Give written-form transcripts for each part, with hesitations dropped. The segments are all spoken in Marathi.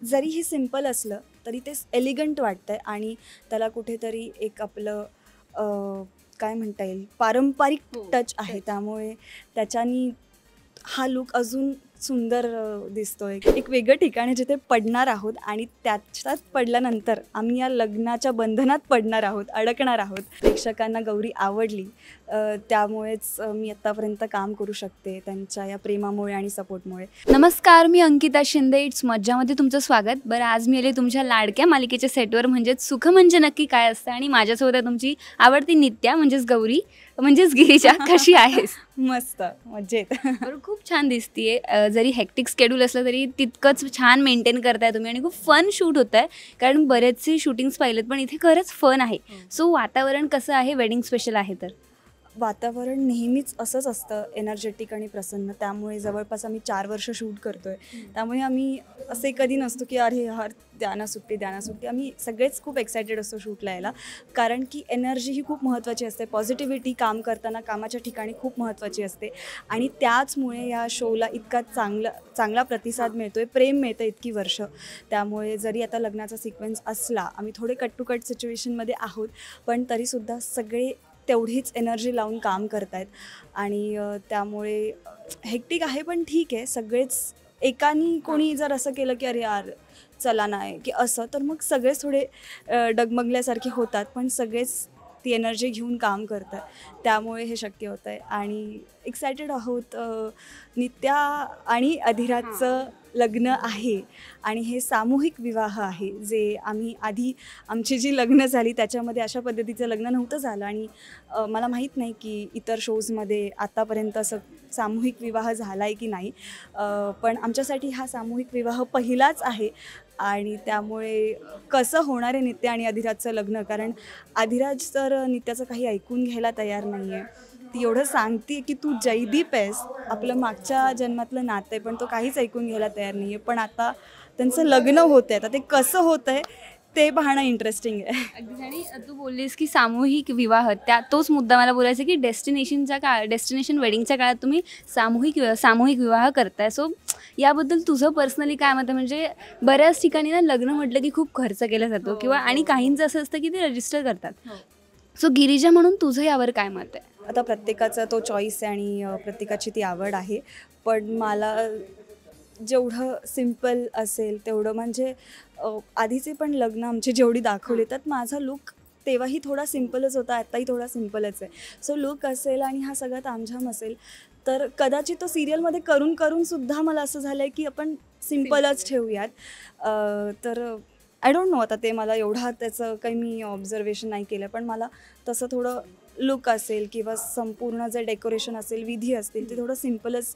जरी हे सिंपल असलं तरी ते एलिगंट वाटतंय आणि त्याला कुठेतरी एक आपलं काय म्हणता येईल पारंपरिक टच आहे. त्यामुळे त्याच्यानी हा लूक अजून सुंदर दिसतोय. एक वेगळं ठिकाण आहे जिथे पडणार आहोत आणि त्याच्यात पडल्यानंतर आम्ही या लग्नाच्या बंधनात पडणार आहोत, अडकणार आहोत. प्रेक्षकांना गौरी आवडली, त्यामुळेच मी आत्तापर्यंत काम करू शकते त्यांच्या या प्रेमामुळे आणि सपोर्टमुळे. नमस्कार, मी अंकिता शिंदे. इट्स मज्जामध्ये तुमचं स्वागत. बरं, आज मी आले तुमच्या लाडक्या मालिकेच्या सेटवर, म्हणजेच सुख म्हणजे नक्की काय असतं, आणि माझ्यासोबत आहे तुमची आवडती नित्या म्हणजेच गौरी म्हणजेच गिरिजा. कशी आहेस? मस्त, मजेत. बरं, खूप छान दिसतीये. जरी हेक्टिक स्केड्यूल असलं तरी तितकंच छान मेंटेन करताय तुम्ही आणि खूप फन शूट होत आहे. कारण बरेचसे शूटिंग्स पाहिलेत पण इथे खरंच फन आहे. सो वातावरण कसं आहे? वेडिंग स्पेशल आहे तर वातावरण नेहमीच असंच असतं, एनर्जेटिक आणि प्रसन्न. त्यामुळे जवळपास आम्ही 4 वर्ष शूट करतो आहे. त्यामुळे आम्ही असे कधी नसतो की अरे यार द्याना सुट्टी द्याना सुट्टी. आम्ही सगळेच खूप एक्सायटेड असतो शूटला यायला, कारण की एनर्जी ही खूप महत्त्वाची असते. पॉझिटिव्हिटी काम करताना कामाच्या ठिकाणी खूप महत्त्वाची असते आणि त्याचमुळे या शोला इतका चांगला प्रतिसाद मिळतो आहे, प्रेम मिळतं इतकी वर्ष. त्यामुळे जरी आता लग्नाचा सिक्वेन्स असला, आम्ही थोडे कट टू कट सिच्युएशनमध्ये आहोत, पण तरीसुद्धा सगळे तेवढीच एनर्जी लावून काम करत आहेत. आणि त्यामुळे हेक्टिक आहे पण ठीक आहे. सगळेच एकानी कोणी जर असं केलं की अरे यार चला नाही की असं, तर मग सगळेच थोडे डगमगल्यासारखे होतात, पण सगळेच ती एनर्जी घेऊन काम करतात. त्यामुळे हे शक्य होतं आहे आणि एक्सायटेड आहोत. नित्या आणि अधिराजचं लग्न आहे आणि हे सामूहिक विवाह आहे, जे आम्ही आधी आमची जी लग्न झाली त्याच्यामध्ये अशा पद्धतीचं लग्न नव्हतं झालं. आणि मला माहीत नाही की इतर शोजमध्ये आत्तापर्यंत असं सामूहिक विवाह झाला आहे की नाही, पण आमच्यासाठी हा सामूहिक विवाह पहिलाच आहे. आणि त्यामुळे कसं होणार आहे नित्या आणि अधिराजचं लग्न, कारण अधिराज तर नित्याचं काही ऐकून घ्यायला तयार नाही आहे. ती एवढं सांगते की तू जयदीप आहेस, आपलं मागच्या जन्मातलं नातं आहे, पण तो काहीच ऐकून घ्यायला तयार नाही आहे. पण आता त्यांचं लग्न होतं आहे, आता ते कसं होतं आहे ते पाहणं इंटरेस्टिंग आहे. अगदीच. आणि तू बोललीस की सामूहिक विवाह, तोच मुद्दा मला बोलायचा की डेस्टिनेशन वेडिंगच्या काळात तुम्ही सामूहिक विवाह करताय. सो याबद्दल तुझं पर्सनली काय मत आहे? म्हणजे बऱ्याच ठिकाणी ना लग्न म्हटलं की खूप खर्च केला जातो, किंवा आणि काहींचं असं असतं की ते रजिस्टर करतात. सो गिरिजा म्हणून तुझं यावर काय मत आहे? आता प्रत्येकाचा तो चॉईस आहे आणि प्रत्येकाची ती आवड आहे. पण मला जेवढं सिम्पल असेल तेवढं, म्हणजे आधीचे पण लग्न आमची जेवढी दाखवली त्यात माझा लूक तेव्हाही थोडा सिम्पलच होता, आत्ताही थोडा सिम्पलच आहे. सो लूक असेल आणि हा सगळा तामझाम असेल तर कदाचित तो सिरियलमध्ये करून सुद्धा मला असं झालं आहे की आपण सिम्पलच ठेवूयात. तर आय डोंट नो, आता ते मला एवढा त्याचं काही मी ऑब्झर्वेशन नाही केलं, पण मला तसं थोडं लुक असेल किंवा संपूर्ण जे डेकोरेशन असेल, विधी असतील, ते थोडं सिम्पलच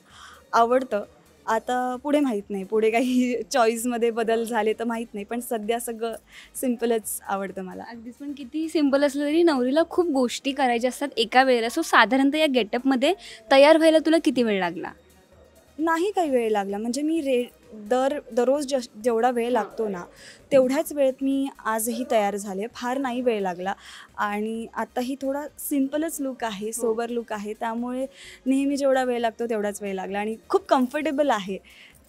आवडतं. आता पुढे माहीत नाही, पुढे काही चॉईसमध्ये बदल झाले तर माहीत नाही, पण सध्या सगळं सिम्पलच आवडतं मला. अगदीच. पण किती सिम्पल असलं तरी नवरीला खूप गोष्टी करायच्या असतात एका वेळेला. सो साधारणतः या गेटअपमध्ये तयार व्हायला तुला किती वेळ लागला? नाही काही वेळ लागला, म्हणजे मी दररोज जेवढा वेळ लागतो ना तेवढ्याच वेळेत मी आजही तयार झाले. फार नाही वेळ लागला आणि आत्ताही थोडा सिम्पलच लूक आहे, सोबर लूक आहे. त्यामुळे नेहमी जेवढा वेळ लागतो तेवढाच वेळ लागला आणि खूप कम्फर्टेबल आहे.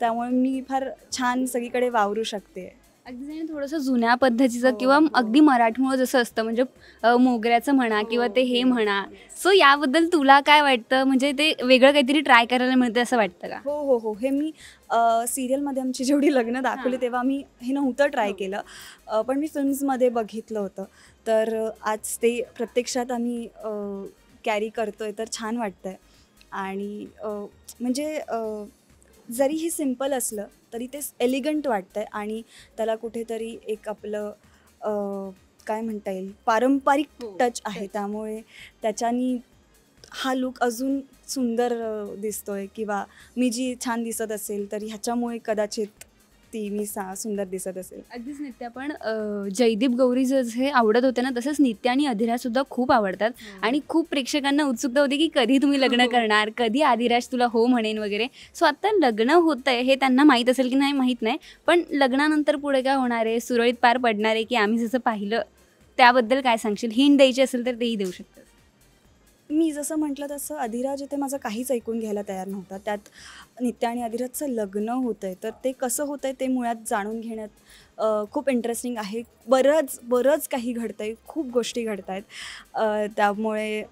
त्यामुळे मी फार छान सगळीकडे वावरू शकते. अगदीच. आणि थोडंसं जुन्या पद्धतीचं किंवा अगदी मराठमोळं जसं असतं, म्हणजे मोगऱ्याचं म्हणा किंवा ते हे म्हणा. सो याबद्दल तुला काय वाटतं? म्हणजे ते वेगळं काहीतरी ट्राय करायला मिळतं असं वाटतं का? हो हो हो, हे मी सिरियलमध्ये आमची जेवढी लग्न दाखवली तेव्हा मी हे नव्हतं ट्राय केलं, पण मी फिल्म्समध्ये बघितलं होतं. तर आज ते प्रत्यक्षात आम्ही कॅरी करतो आहे, तर छान वाटतं आहे. आणि म्हणजे जरी हे सिम्पल असलं तरी ते एलिगंट वाटतं आहे आणि त्याला कुठेतरी एक आपलं काय म्हणता येईल पारंपरिक टच आहे. त्यामुळे त्याच्यानी हा लूक अजून सुंदर दिसतो आहे, किंवा मी जी छान दिसत असेल तर ह्याच्यामुळे कदाचित ती मी सुंदर दिसत असेल. अगदीच. नित्या पण जयदीप गौरी जे आवडत होते ना, तसंच नित्या आणि अधिराजसुद्धा खूप आवडतात. आणि खूप प्रेक्षकांना उत्सुकता होती की कधी तुम्ही लग्न करणार, कधी अधिराज तुला हो म्हणेन वगैरे. सो आत्ता लग्न होतं आहे हे त्यांना माहीत असेल की नाही माहीत नाही, पण लग्नानंतर पुढे काय होणार आहे, सुरळीत पार पडणार आहे की आम्ही जसं पाहिलं, त्याबद्दल काय सांगशील? हिंट द्यायची असेल तर तेही देऊ शकतात. मी जसं म्हटलं तसं अधिराज इथे माझं काहीच ऐकून घ्यायला तयार नव्हता. त्यात नित्या आणि अधिराजचं लग्न होतं आहे, तर ते कसं होतं आहे ते मुळात जाणून घेण्यात खूप इंटरेस्टिंग आहे. बरंच काही घडतं आहे, खूप गोष्टी घडत आहेत. त्यामुळे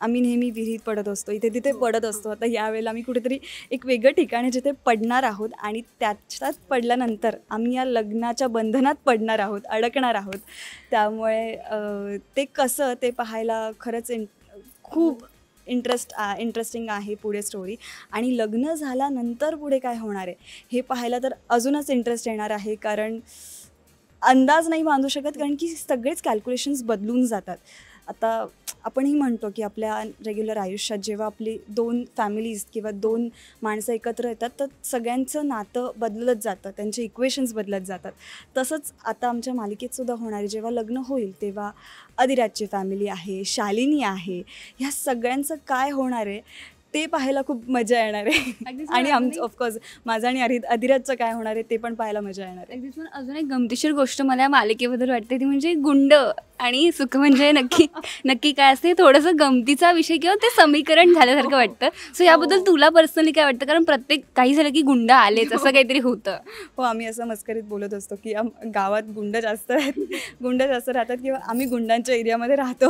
आम्ही नेहमी विहिरीत पडत असतो, इथे तिथे पडत असतो. आता यावेळेला आम्ही कुठेतरी एक वेगळं ठिकाण आहे जिथे पडणार आहोत आणि त्याच्यात पडल्यानंतर आम्ही या लग्नाच्या बंधनात पडणार आहोत, अडकणार आहोत. त्यामुळे ते कसं ते पाहायला खरंच खूप इंटरेस्टिंग आहे पुढे स्टोरी. आणि लग्न झाल्यानंतर पुढे काय होणार आहे हे पाहायला तर अजूनच इंटरेस्ट येणार आहे, कारण अंदाज नाही बांधू शकत, कारण की सगळेच कॅल्क्युलेशन्स बदलून जातात. आता आपणही म्हणतो की आपल्या रेग्युलर आयुष्यात जेव्हा आपली 2 फॅमिलीज किंवा 2 माणसं एकत्र येतात तर सगळ्यांचं नातं बदलत जातं, त्यांचे इक्वेशन्स बदलत जातात. तसंच आता आमच्या मालिकेत सुद्धा होणार आहे. जेव्हा लग्न होईल तेव्हा अधिराजची फॅमिली आहे, शालिनी आहे, ह्या सगळ्यांचं काय होणार आहे ते पाहायला खूप मजा येणार आहे. आणि ऑफकोर्स माझं आणि अधिराजचं काय होणार आहे ते पण पाहायला मजा येणार आहे. अगदीच. पण अजून एक गमतीशीर गोष्ट मला या मालिकेबद्दल वाटते ती म्हणजे गुंड आणि सुख म्हणजे नक्की काय असते, थोडंसं गमतीचा विषय किंवा ते समीकरण झाल्यासारखं वाटतं. सो याबद्दल तुला पर्सनली काय वाटतं, कारण प्रत्येक काही झालं की गुंड आलेच असं काहीतरी होतं. हो, आम्ही असं मस्करीत बोलत असतो की गावात गुंड जास्त राहतात किंवा आम्ही गुंडांच्या एरियामध्ये राहतो.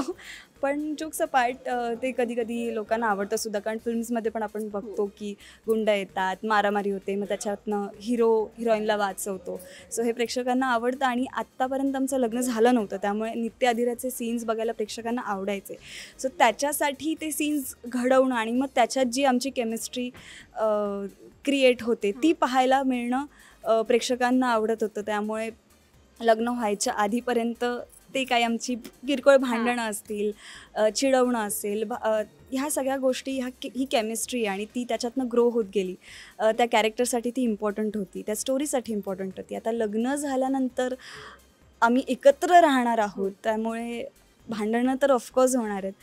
पण जोक्स अपार्ट ते कधी लोकांना आवडतं सुद्धा, कारण फिल्म्समध्ये पण आपण बघतो की गुंड येतात, मारामारी होते, मग त्याच्यातनं हिरोईनला वाचवतो. सो हे प्रेक्षकांना आवडतं आणि आत्तापर्यंत आमचं लग्न झालं नव्हतं, त्यामुळे नित्य अधिराजचे सीन्स बघायला प्रेक्षकांना आवडायचे. सो त्याच्यासाठी ते सीन्स घडवणं आणि मग त्याच्यात जी आमची केमिस्ट्री क्रिएट होते ती पाहायला मिळणं प्रेक्षकांना आवडत होतं. त्यामुळे लग्न व्हायच्या आधीपर्यंत ते काही आमची किरकोळ भांडणं असतील, चिडवणं असेल, ह्या सगळ्या गोष्टी ही केमिस्ट्री आणि ती त्याच्यातनं ग्रो होत गेली. त्या कॅरेक्टरसाठी ती इम्पॉर्टंट होती, त्या स्टोरीसाठी इम्पॉर्टंट होती. आता लग्न झाल्यानंतर आम्ही एकत्र राहणार आहोत, त्यामुळे भांडणं तर ऑफकोर्स होणार आहेत,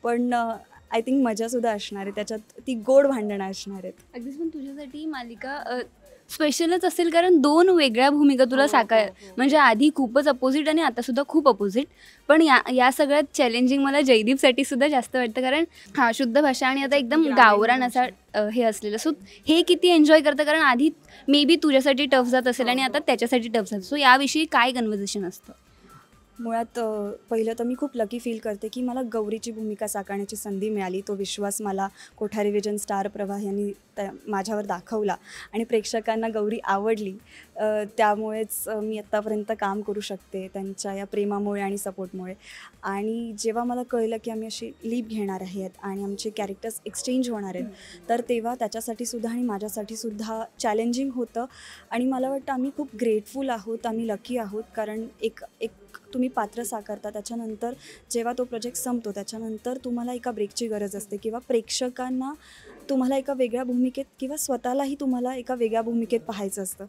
पण आय थिंक मजासुद्धा असणार आहे त्याच्यात, ती गोड भांडणं असणार आहेत. अगदीच. पण तुझ्यासाठी मालिका स्पेशलच असेल, कारण 2 वेगळ्या भूमिका तुला म्हणजे आधी खूपच अपोजिट आणि आता सुद्धा खूप अपोजिट. पण या सगळ्यात चॅलेंजिंग मला जयदीपसाठी सुद्धा जास्त वाटतं, कारण शुद्ध भाषा आणि आता एकदम गावरान असा हे असलेलं. सो हे किती एन्जॉय करतं, कारण आधी मे बी तुझ्यासाठी टफ जात असेल आणि आता त्याच्यासाठी टफ जातं. सो याविषयी काय कन्व्हर्सेशन असतं? मुळात पहिलं तर मी खूप लकी फील करते की मला गौरीची भूमिका साकारण्याची संधी मिळाली. तो विश्वास मला कोठारी विजन स्टार प्रवाह यांनी माझ्यावर दाखवला आणि प्रेक्षकांना गौरी आवडली. त्यामुळेच मी आत्तापर्यंत काम करू शकते त्यांच्या या प्रेमामुळे आणि सपोर्टमुळे. आणि जेव्हा मला कळलं की आम्ही अशी लीप घेणार आहेत आणि आमचे कॅरेक्टर्स एक्सचेंज होणार आहेत, तर तेव्हा त्याच्यासाठी सुद्धा आणि माझ्यासाठी सुद्धा चॅलेंजिंग होतं. आणि मला वाटतं आम्ही खूप ग्रेटफुल आहोत, आम्ही लकी आहोत, कारण एक तुम्ही पात्र साकारता, त्याच्यानंतर जेव्हा तो प्रोजेक्ट संपतो त्याच्यानंतर तुम्हाला एका ब्रेकची गरज असते किंवा प्रेक्षकांना तुम्हाला एका वेगळ्या भूमिकेत किंवा स्वतःलाही तुम्हाला एका वेगळ्या भूमिकेत पाहायचं असतं.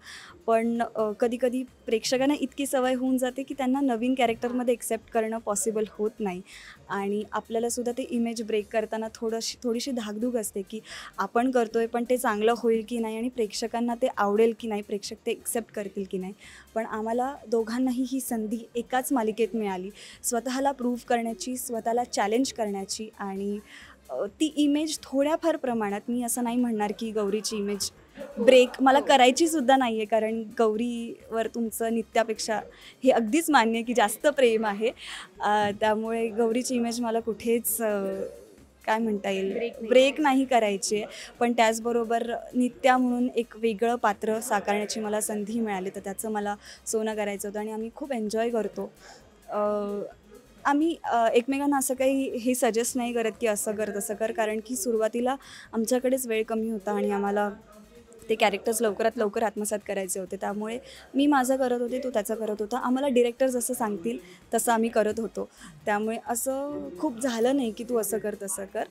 पण कधी प्रेक्षकांना इतकी सवय होऊन जाते की त्यांना नवीन कॅरेक्टरमध्ये एक्सेप्ट करणं पॉसिबल होत नाही. आणि आपल्यालासुद्धा ते इमेज ब्रेक करताना थोडीशी धाकधूक असते की आपण करतो आहे पण ते चांगलं होईल की नाही आणि प्रेक्षकांना ते आवडेल की नाही, प्रेक्षक ते एक्सेप्ट करतील की नाही. पण आम्हाला दोघांनाही ही संधी एकाच मालिकेत मिळाली स्वतःला प्रूव्ह करण्याची, स्वतःला चॅलेंज करण्याची. आणि ती इमेज थोड्याफार प्रमाणात, मी असं नाही म्हणणार की गौरीची इमेज ब्रेक मला करायची सुद्धा नाही आहे, कारण गौरीवर तुमचं नित्यापेक्षा हे अगदीच मान्य आहे की जास्त प्रेम आहे. त्यामुळे गौरीची इमेज मला कुठेच काय म्हणता येईल ब्रेक नाही करायची आहे. पण त्याचबरोबर नित्या म्हणून एक वेगळं पात्र साकारण्याची मला संधी मिळाली, तर त्याचं मला सोनं करायचं होतं आणि आम्ही खूप एन्जॉय करतो. आम्ही एकमेकांना असं काही हे सजेस्ट नाही करत की असं कर तसं कर, कारण की सुरुवातीला आमच्याकडेच वेळ कमी होता आणि आम्हाला ते कॅरेक्टर्स लवकरात लवकर आत्मसात करायचे होते. त्यामुळे मी माझं करत होते, तो त्याचं करत होता. आम्हाला डिरेक्टर जसं सांगतील तसं आम्ही करत होतो. त्यामुळे असं खूप झालं नाही की तू असं कर तसं कर,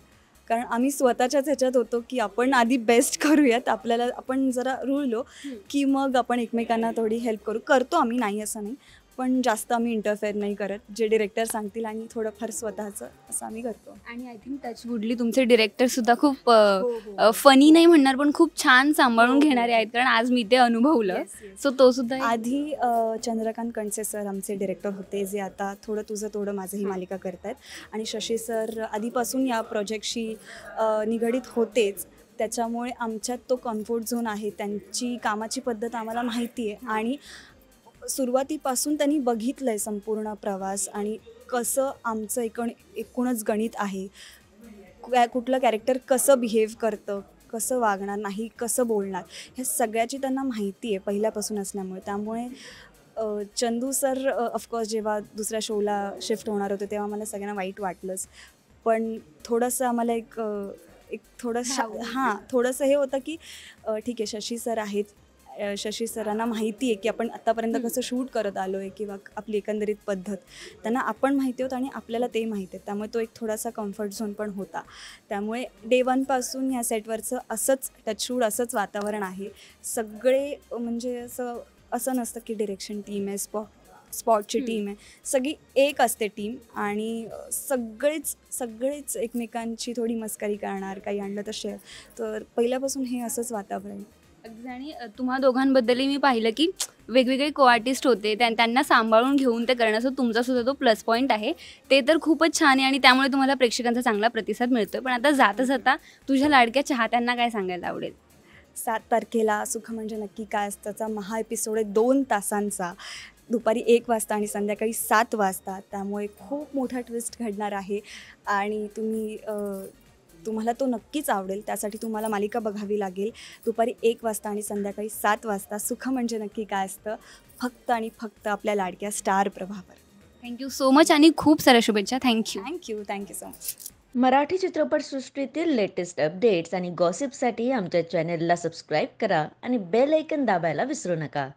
कारण आम्ही स्वतःच्याच ह्याच्यात होतो की आपण आधी बेस्ट करूयात. आपण जरा रुळलो की मग आपण एकमेकांना थोडी हेल्प करतो आम्ही, नाही असं नाही. पण जास्त आम्ही इंटरफेअर नाही करत. जे डिरेक्टर सांगतील आणि थोडंफार स्वतःचं असं आम्ही करतो. आणि आय थिंक टचवुडली तुमचे डिरेक्टर सुद्धा खूप हो. फनी नाही म्हणणार, पण खूप छान सांभाळून हो, हो, घेणारे आहेत, कारण आज मी ते अनुभवलं. Yes, yes. सो तो सुद्धा एक- आधी चंद्रकांत कणसे सर आमचे डिरेक्टर होते, जे आता थोडं तुझं थोडं माझं ही मालिका करतायत. आणि शशी सर आधीपासून या प्रोजेक्टशी निगडीत होतेच. त्याच्यामुळे आमच्यात तो कम्फर्ट झोन आहे. त्यांची कामाची पद्धत आम्हाला माहिती आहे आणि सुरुवातीपासून त्यांनी बघितलं आहे संपूर्ण प्रवास आणि कसं आमचं एकूणच गणित आहे. कुठलं कॅरेक्टर कसं बिहेव करतं, कसं वागणार नाही, कसं बोलणार, ह्या सगळ्याची त्यांना माहिती आहे पहिल्यापासून असल्यामुळे. त्यामुळे चंदू सर ऑफकोर्स जेव्हा दुसऱ्या शोला शिफ्ट होणार होते तेव्हा मला सगळ्यांना वाईट वाटलंच. पण थोडंसं आम्हाला एक थोडंसं हे होतं की ठीक आहे, शशी सर आहेत. शशी सरांना माहिती आहे की आपण आत्तापर्यंत कसं शूट करत आलो आहे किंवा आपली एकंदरीत पद्धत त्यांना आपण माहिती होतं आणि आपल्याला ते माहिती आहे. त्यामुळे तो एक थोडासा कम्फर्ट झोन पण होता. त्यामुळे डे वनपासून ह्या सेटवरचं असंच टचवूड असंच वातावरण आहे. सगळे म्हणजे असं नसतं की डिरेक्शन टीम आहे, स्पॉटची टीम आहे, सगळी एक असते टीम आणि सगळेच एकमेकांची थोडी मस्करी करणार, काही आणलं तर शेअर. तर पहिल्यापासून हे असंच वातावरण. अगदी. आणि तुम्हा दोघांबद्दलही मी पाहिलं की वेगवेगळे को आर्टिस्ट होते, त्यांना सांभाळून घेऊन ते करण्याचा तुमचा सुद्धा तो प्लस पॉईंट आहे. ते तर खूपच छान आहे आणि त्यामुळे तुम्हाला प्रेक्षकांचा चांगला प्रतिसाद मिळतो. पण आता जाता तुझ्या लाडक्या चाहत्यांना काय सांगायला आवडेल? 7 तारखेला सुख म्हणजे नक्की काय असताचा महा एपिसोड आहे 2 तासांचा, दुपारी 1 वाजता आणि संध्याकाळी 7 वाजता. त्यामुळे खूप मोठा ट्विस्ट घडणार आहे आणि तुम्हाला तो नक्कीच आवडेल. त्यासाठी तुम्हाला मालिका बघावी लागेल. दुपारी 1 वाजता आणि संध्याकाळी 7 वाजता सुख म्हणजे नक्की काय असतं, फक्त आणि फक्त आपल्या लाडक्या स्टार प्रभावर. थँक्यू सो मच आणि खूप साऱ्या शुभेच्छा. Thank you thank you so much. Marathi चित्रपटसृष्टीतील लेटेस्ट अपडेट्स आणि गॉसिपसाठी आमच्या चॅनेलला सबस्क्राईब करा आणि बेल ऐकन दाबायला विसरू नका.